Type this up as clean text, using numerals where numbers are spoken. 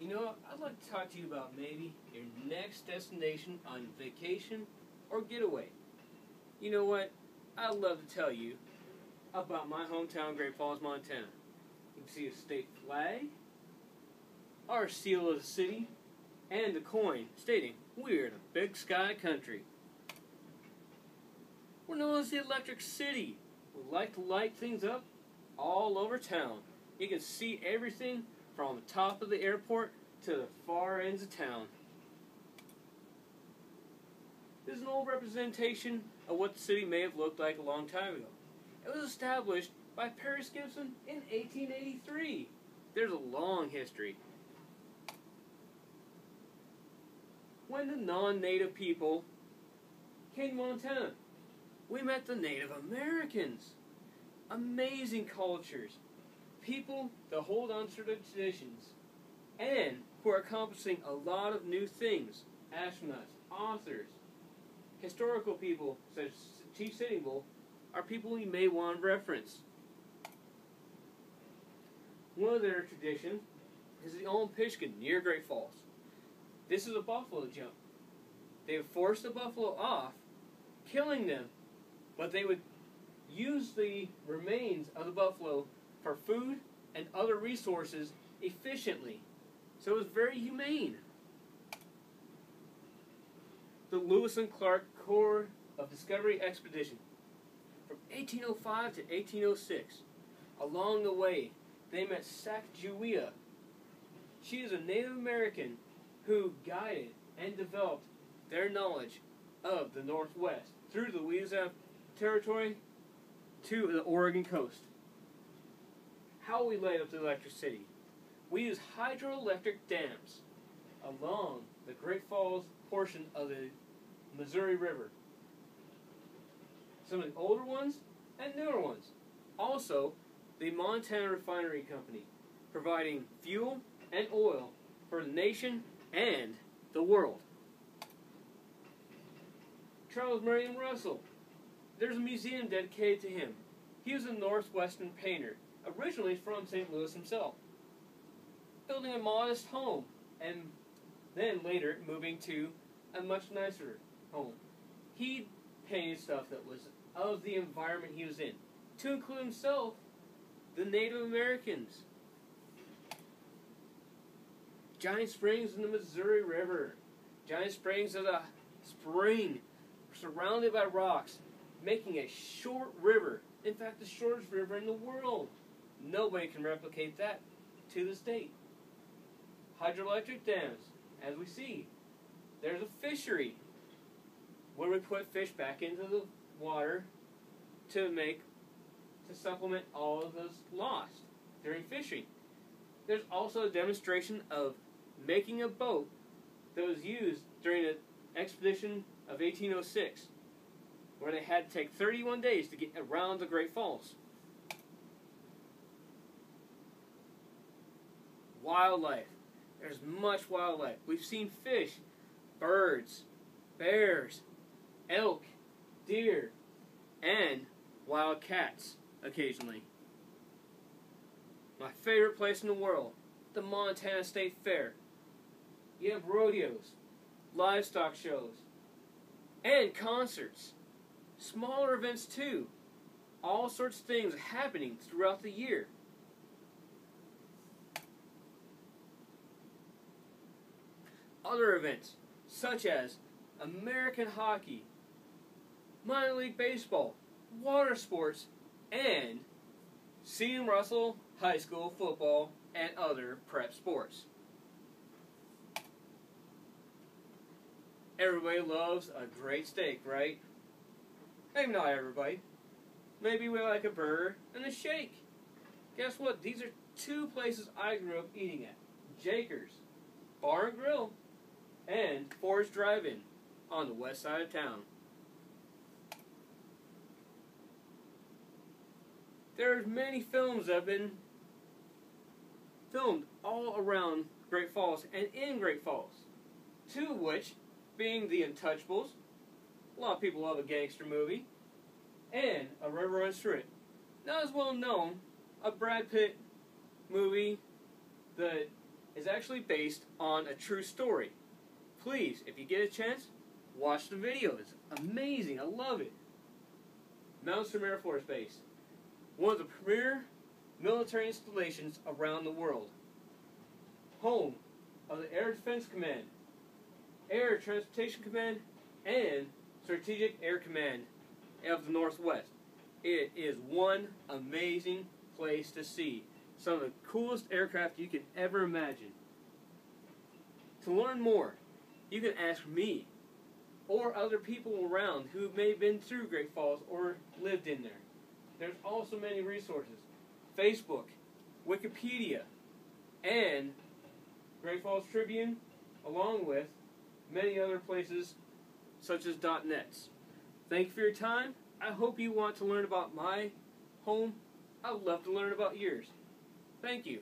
You know what? I'd like to talk to you about maybe your next destination on vacation or getaway. You know what? I'd love to tell you about my hometown, Great Falls, Montana. You can see a state flag, our seal of the city, and a coin stating we're the Big Sky Country. We're known as the Electric City. We like to light things up all over town. You can see everything from the top of the airport to the far ends of town. This is an old representation of what the city may have looked like a long time ago. It was established by Paris Gibson in 1883. There's a long history. When the non-native people came to Montana, we met the Native Americans. Amazing cultures. People that hold on to their traditions and who are accomplishing a lot of new things. Astronauts, authors, historical people such as Chief Sitting Bull are people you may want to reference. One of their traditions is the Olympishkin near Great Falls. This is a buffalo jump. They would force the buffalo off, killing them, but they would use the remains of the buffalo for food and other resources efficiently. So it was very humane. The Lewis and Clark Corps of Discovery Expedition from 1805 to 1806. Along the way, they met Sacagawea. She is a Native American who guided and developed their knowledge of the Northwest through the Louisiana Territory to the Oregon coast. How we light up the electricity. We use hydroelectric dams along the Great Falls portion of the Missouri River. Some of the older ones and newer ones. Also, the Montana Refinery Company, providing fuel and oil for the nation and the world. Charles Merriam Russell. There's a museum dedicated to him. He was a Northwestern painter, originally from St. Louis himself, building a modest home and then later moving to a much nicer home. He painted stuff that was of the environment he was in, to include himself, the Native Americans. Giant Springs in the Missouri River. Giant Springs is a spring surrounded by rocks, making a short river. In fact, the shortest river in the world. Nobody can replicate that to this date. Hydroelectric dams, as we see. There's a fishery where we put fish back into the water to supplement all of those lost during fishing. There's also a demonstration of making a boat that was used during the expedition of 1806, where they had to take 31 days to get around the Great Falls. Wildlife. There's much wildlife. We've seen fish, birds, bears, elk, deer, and wild cats occasionally. My favorite place in the world, the Montana State Fair. You have rodeos, livestock shows, and concerts. Smaller events too. All sorts of things happening throughout the year. Other events, such as American hockey, minor league baseball, water sports, and C. Russell High School football and other prep sports. Everybody loves a great steak, right? Maybe not everybody. Maybe we like a burger and a shake. Guess what? These are two places I grew up eating at. Jaker's Bar and Grill and Forest Drive-In on the west side of town. There's many films that have been filmed all around Great Falls and in Great Falls. Two of which being The Untouchables, a lot of people love a gangster movie, and A River Runs Through It. Not as well known, a Brad Pitt movie that is actually based on a true story. Please, if you get a chance, watch the video. It's amazing. I love it. Malmstrom Air Force Base, one of the premier military installations around the world. Home of the Air Defense Command, Air Transportation Command, and Strategic Air Command of the Northwest. It is one amazing place to see. Some of the coolest aircraft you can ever imagine. To learn more, you can ask me or other people around who may have been through Great Falls or lived in there. There's also many resources. Facebook, Wikipedia, and Great Falls Tribune, along with many other places such as .nets. Thank you for your time. I hope you want to learn about my home. I would love to learn about yours. Thank you.